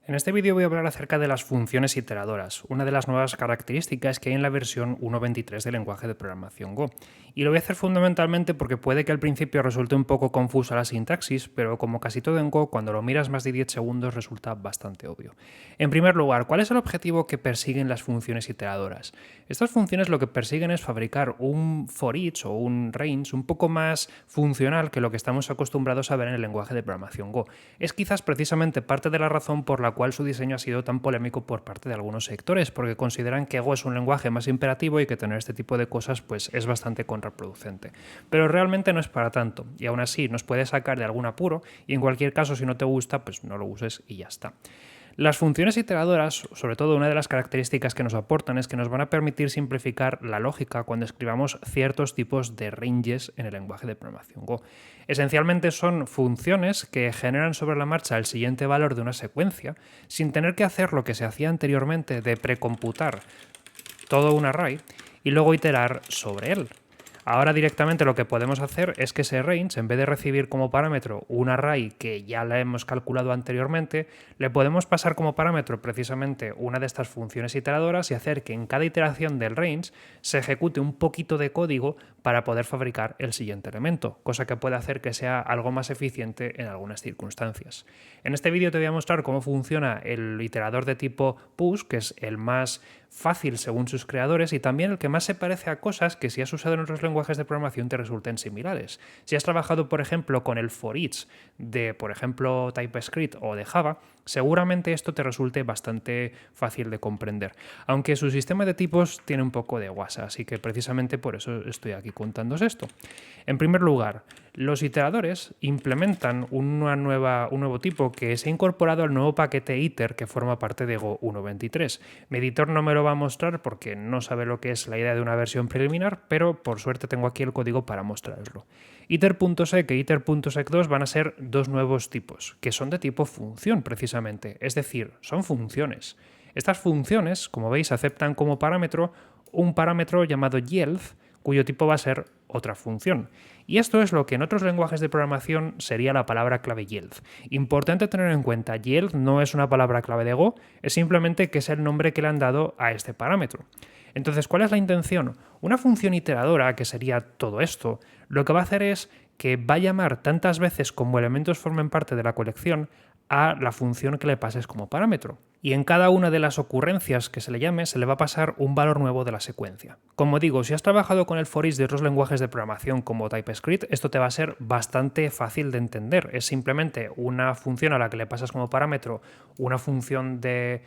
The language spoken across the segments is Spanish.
En este vídeo voy a hablar acerca de las funciones iteradoras, una de las nuevas características que hay en la versión 1.23 del lenguaje de programación Go. Y lo voy a hacer fundamentalmente porque puede que al principio resulte un poco confusa la sintaxis, pero como casi todo en Go, cuando lo miras más de 10 segundos resulta bastante obvio. En primer lugar, ¿cuál es el objetivo que persiguen las funciones iteradoras? Estas funciones lo que persiguen es fabricar un for each o un range un poco más funcional que lo que estamos acostumbrados a ver en el lenguaje de programación Go. Es quizás precisamente parte de la razón por la cual su diseño ha sido tan polémico por parte de algunos sectores, porque consideran que Go es un lenguaje más imperativo y que tener este tipo de cosas pues, es bastante contraproducente. Pero realmente no es para tanto, y aún así nos puede sacar de algún apuro, y en cualquier caso si no te gusta, pues no lo uses y ya está. Las funciones iteradoras, sobre todo una de las características que nos aportan es que nos van a permitir simplificar la lógica cuando escribamos ciertos tipos de ranges en el lenguaje de programación Go. Esencialmente son funciones que generan sobre la marcha el siguiente valor de una secuencia sin tener que hacer lo que se hacía anteriormente de precomputar todo un array y luego iterar sobre él. Ahora directamente lo que podemos hacer es que ese range, en vez de recibir como parámetro un array que ya le hemos calculado anteriormente, le podemos pasar como parámetro precisamente una de estas funciones iteradoras y hacer que en cada iteración del range se ejecute un poquito de código para poder fabricar el siguiente elemento, cosa que puede hacer que sea algo más eficiente en algunas circunstancias. En este vídeo te voy a mostrar cómo funciona el iterador de tipo push, que es el más fácil según sus creadores y también el que más se parece a cosas que si has usado en otros lenguajes de programación te resulten similares. Si has trabajado, por ejemplo, con el for each de, por ejemplo, TypeScript o de Java, seguramente esto te resulte bastante fácil de comprender. Aunque su sistema de tipos tiene un poco de guasa, así que precisamente por eso estoy aquí contándoos esto. En primer lugar, los iteradores implementan un nuevo tipo que se ha incorporado al nuevo paquete iter que forma parte de Go 1.23. Mi editor no me lo va a mostrar porque no sabe lo que es la idea de una versión preliminar, pero por suerte tengo aquí el código para mostraroslo. Iter.sec e iter.sec2 van a ser dos nuevos tipos, que son de tipo función precisamente, es decir, son funciones. Estas funciones, como veis, aceptan como parámetro un parámetro llamado yield, cuyo tipo va a ser otra función. Y esto es lo que en otros lenguajes de programación sería la palabra clave yield. Importante tener en cuenta, yield no es una palabra clave de Go, es simplemente que es el nombre que le han dado a este parámetro. Entonces, ¿cuál es la intención? Una función iteradora, que sería todo esto, lo que va a hacer es que va a llamar tantas veces como elementos formen parte de la colección a la función que le pases como parámetro. Y en cada una de las ocurrencias que se le llame se le va a pasar un valor nuevo de la secuencia. Como digo, si has trabajado con el for each de otros lenguajes de programación como TypeScript, esto te va a ser bastante fácil de entender. Es simplemente una función a la que le pasas como parámetro una función de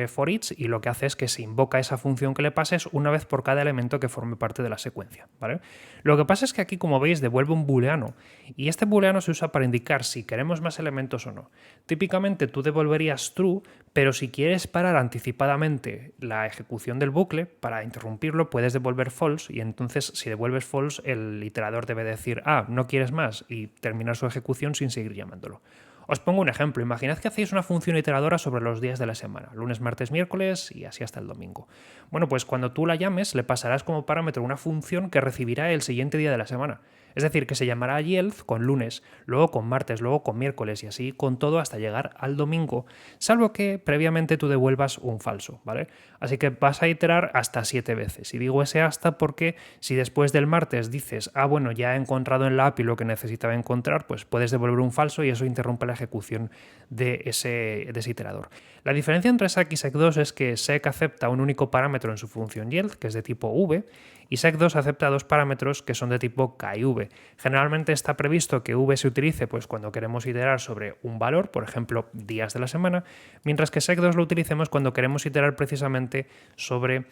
for each y lo que hace es que se invoca esa función que le pases una vez por cada elemento que forme parte de la secuencia, ¿vale? Lo que pasa es que aquí, como veis, devuelve un booleano y este booleano se usa para indicar si queremos más elementos o no. Típicamente tú devolverías true, pero si quieres parar anticipadamente la ejecución del bucle, para interrumpirlo puedes devolver false y entonces si devuelves false el iterador debe decir no quieres más y terminar su ejecución sin seguir llamándolo. Os pongo un ejemplo. Imaginad que hacéis una función iteradora sobre los días de la semana, lunes, martes, miércoles y así hasta el domingo. Bueno, pues cuando tú la llames le pasarás como parámetro una función que recibirá el siguiente día de la semana. Es decir, que se llamará yield con lunes, luego con martes, luego con miércoles y así con todo hasta llegar al domingo, salvo que previamente tú devuelvas un falso, ¿vale? Así que vas a iterar hasta 7 veces. Y digo ese hasta porque si después del martes dices, bueno, ya he encontrado en la API lo que necesitaba encontrar, pues puedes devolver un falso y eso interrumpe la ejecución de ese iterador. La diferencia entre sec y sec2 es que sec acepta un único parámetro en su función yield, que es de tipo v, y sec2 acepta dos parámetros que son de tipo k y v. Generalmente está previsto que v se utilice pues, cuando queremos iterar sobre un valor, por ejemplo, días de la semana, mientras que sec2 lo utilicemos cuando queremos iterar precisamente sobre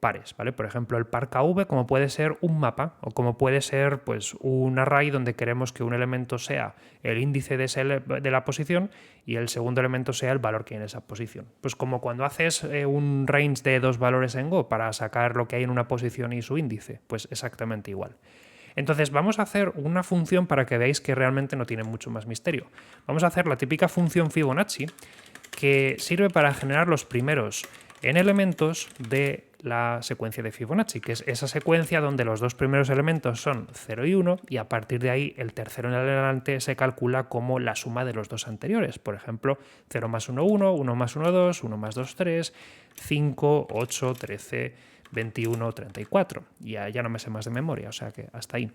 pares, ¿vale? Por ejemplo, el par kv como puede ser un mapa o como puede ser pues, un array donde queremos que un elemento sea el índice de la posición y el segundo elemento sea el valor que hay en esa posición. Pues como cuando haces un range de dos valores en Go para sacar lo que hay en una posición y su índice, pues exactamente igual. Entonces vamos a hacer una función para que veáis que realmente no tiene mucho más misterio. Vamos a hacer la típica función Fibonacci que sirve para generar los primeros n elementos de la secuencia de Fibonacci, que es esa secuencia donde los dos primeros elementos son 0 y 1 y a partir de ahí el tercero en adelante se calcula como la suma de los dos anteriores. Por ejemplo, 0 más 1, 1, 1 más 1, 2, 1 más 2, 3, 5, 8, 13, 21, 34. Ya no me sé más de memoria, o sea que hasta ahí.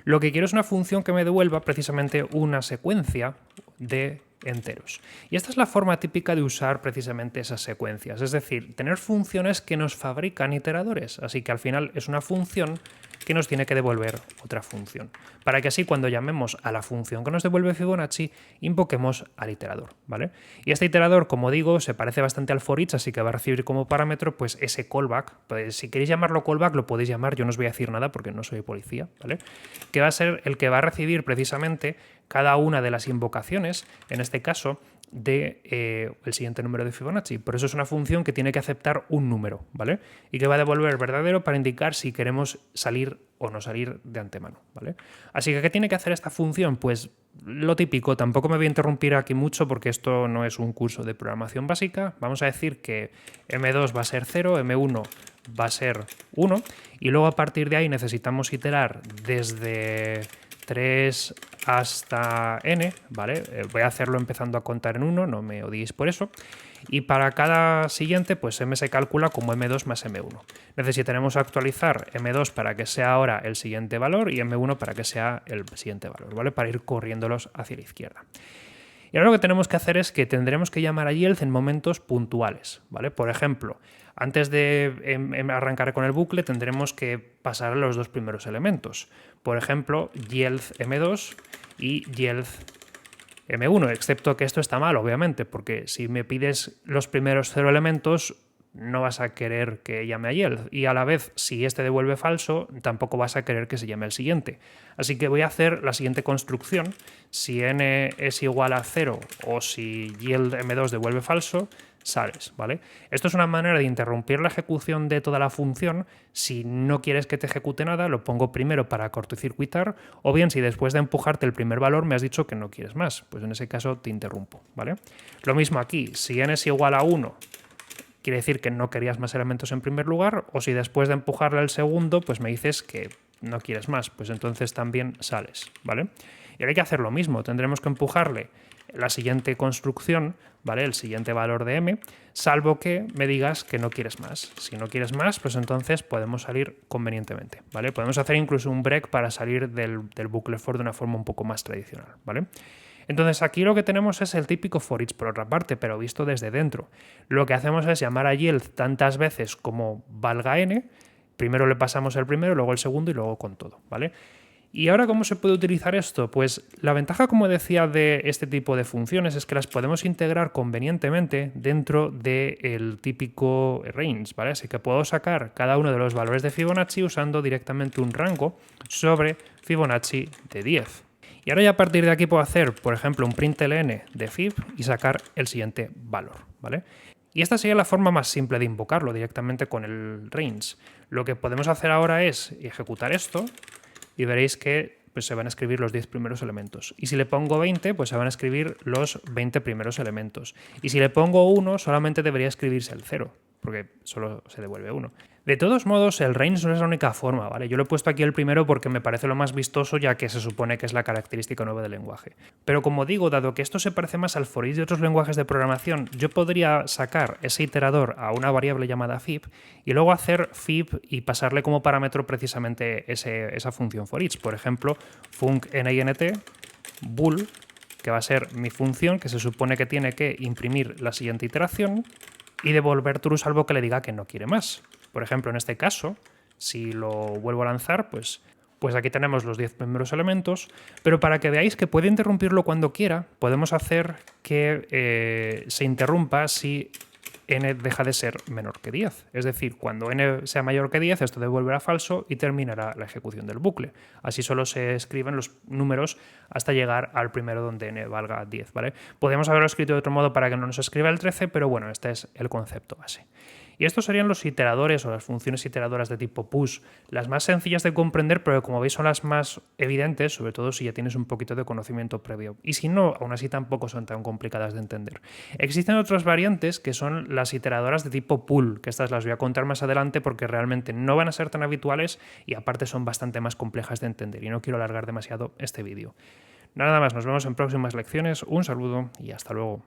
Lo que quiero es una función que me devuelva precisamente una secuencia de enteros. Y esta es la forma típica de usar precisamente esas secuencias, es decir, tener funciones que nos fabrican iteradores, así que al final es una función que nos tiene que devolver otra función, para que así cuando llamemos a la función que nos devuelve Fibonacci, invoquemos al iterador, ¿vale? Y este iterador, como digo, se parece bastante al for each, así que va a recibir como parámetro pues ese callback. Pues, si queréis llamarlo callback, lo podéis llamar, yo no os voy a decir nada porque no soy policía, ¿vale? Que va a ser el que va a recibir precisamente cada una de las invocaciones, en este caso, de el siguiente número de Fibonacci. Por eso es una función que tiene que aceptar un número, ¿vale? Y que va a devolver verdadero para indicar si queremos salir o no salir de antemano, ¿vale? Así que, ¿qué tiene que hacer esta función? Pues lo típico, tampoco me voy a interrumpir aquí mucho porque esto no es un curso de programación básica. Vamos a decir que M2 va a ser 0, M1 va a ser 1 y luego a partir de ahí necesitamos iterar desde 3 hasta n, ¿vale? Voy a hacerlo empezando a contar en 1, no me odiéis por eso. Y para cada siguiente, pues m se calcula como m2 más m1. Necesitaremos actualizar m2 para que sea ahora el siguiente valor y m1 para que sea el siguiente valor, ¿vale? Para ir corriéndolos hacia la izquierda. Y ahora lo que tenemos que hacer es que tendremos que llamar a yield en momentos puntuales, ¿vale? Por ejemplo, antes de arrancar con el bucle tendremos que pasar a los dos primeros elementos. Por ejemplo, yield m2 y yield m1, excepto que esto está mal, obviamente, porque si me pides los primeros 0 elementos no vas a querer que llame a yield y a la vez si este devuelve falso tampoco vas a querer que se llame el siguiente. Así que voy a hacer la siguiente construcción. Si n es igual a 0 o si yield m2 devuelve falso, sales, ¿vale? Esto es una manera de interrumpir la ejecución de toda la función. Si no quieres que te ejecute nada, lo pongo primero para cortocircuitar, o bien si después de empujarte el primer valor me has dicho que no quieres más, pues en ese caso te interrumpo, ¿vale? Lo mismo aquí, si n es igual a 1, quiere decir que no querías más elementos en primer lugar, o si después de empujarle el segundo, pues me dices que no quieres más, pues entonces también sales, ¿vale? Y ahora hay que hacer lo mismo, tendremos que empujarle la siguiente construcción, ¿vale? El siguiente valor de m, salvo que me digas que no quieres más. Si no quieres más, pues entonces podemos salir convenientemente, ¿vale? Podemos hacer incluso un break para salir del bucle for de una forma un poco más tradicional, ¿vale? Entonces aquí lo que tenemos es el típico for each por otra parte, pero visto desde dentro. Lo que hacemos es llamar a yield tantas veces como valga n, primero le pasamos el primero, luego el segundo y luego con todo, ¿vale? ¿Y ahora cómo se puede utilizar esto? Pues la ventaja, como decía, de este tipo de funciones es que las podemos integrar convenientemente dentro del típico range, ¿vale? Así que puedo sacar cada uno de los valores de Fibonacci usando directamente un rango sobre Fibonacci de 10. Y ahora ya a partir de aquí puedo hacer, por ejemplo, un println de fib y sacar el siguiente valor, ¿vale? Y esta sería la forma más simple de invocarlo directamente con el range. Lo que podemos hacer ahora es ejecutar esto y veréis que pues, se van a escribir los 10 primeros elementos. Y si le pongo 20, pues se van a escribir los 20 primeros elementos. Y si le pongo 1, solamente debería escribirse el 0, porque solo se devuelve 1. De todos modos, el range no es la única forma, ¿vale? Yo lo he puesto aquí el primero porque me parece lo más vistoso, ya que se supone que es la característica nueva del lenguaje. Pero como digo, dado que esto se parece más al for each de otros lenguajes de programación, yo podría sacar ese iterador a una variable llamada fib y luego hacer fib y pasarle como parámetro precisamente esa función for each. Por ejemplo, func nint bool, que va a ser mi función que se supone que tiene que imprimir la siguiente iteración y devolver true salvo que le diga que no quiere más. Por ejemplo, en este caso, si lo vuelvo a lanzar, pues aquí tenemos los 10 primeros elementos, pero para que veáis que puede interrumpirlo cuando quiera, podemos hacer que se interrumpa si n deja de ser menor que 10. Es decir, cuando n sea mayor que 10, esto devolverá falso y terminará la ejecución del bucle. Así solo se escriben los números hasta llegar al primero donde n valga 10, ¿vale? Podemos haberlo escrito de otro modo para que no nos escriba el 13, pero bueno, este es el concepto base. Y estos serían los iteradores o las funciones iteradoras de tipo push, las más sencillas de comprender, pero como veis son las más evidentes, sobre todo si ya tienes un poquito de conocimiento previo. Y si no, aún así tampoco son tan complicadas de entender. Existen otras variantes que son las iteradoras de tipo pull, que estas las voy a contar más adelante porque realmente no van a ser tan habituales y aparte son bastante más complejas de entender y no quiero alargar demasiado este vídeo. Nada más, nos vemos en próximas lecciones, un saludo y hasta luego.